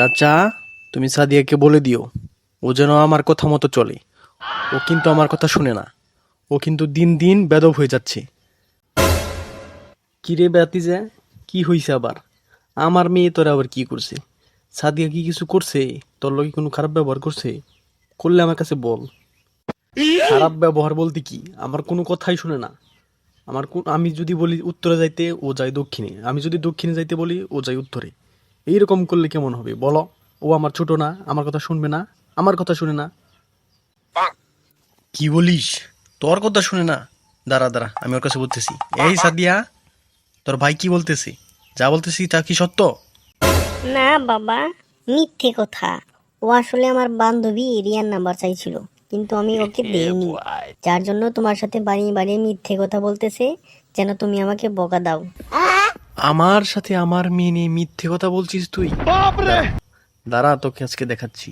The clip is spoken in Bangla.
চাচা, তুমি সাদিয়াকে বলে দিও ও যেন আমার কথা মতো চলে। ও কিন্তু আমার কথা শুনে না। ও কিন্তু দিন দিন বেদব হয়ে যাচ্ছে। কিরে বাতিজা, কি হইছে আবার? আমার মেয়ে তোরা আবার কি করছে? সাদিয়া কি কিছু করছে? তোর লগে কোনো খারাপ ব্যবহার করছে? করলে আমার কাছে বল। খারাপ ব্যবহার বলতে কি, আমার কোনো কথাই শুনে না। আমি যদি বলি উত্তরে যাইতে, ও যায় দক্ষিণে। আমি যদি দক্ষিণে যাইতে বলি, ও যায় উত্তরে। এইরকম করলে কেমন হবে বলো? ও আমার ছোট না? আমার কথা শুনবে না? আমার কথা শুনে না? কি বলিস? তোর কথা শুনে না? দাঁড়া দাঁড়া, আমি ওর কাছে বলতেছি। এই সাদিয়া, তোর ভাই কি বলতেছে? যা বলতেছি তা কি সত্য? না বাবা, মিথ্যে কথা। ও আসলে আমার বান্ধবী রিয়ার নাম্বার চাইছিল, কিন্তু আমি ওকে দেইনি। যার জন্য তোমার সাথে বাড়িয়ে বাড়িয়ে মিথ্যে কথা বলতেছে, যেন তুমি আমাকে বকা দাও। আমার সাথে আমার মেয়ে নিয়ে মিথ্যে কথা বলছিস তুই? দাঁড়া, তোকে আজকে দেখাচ্ছি।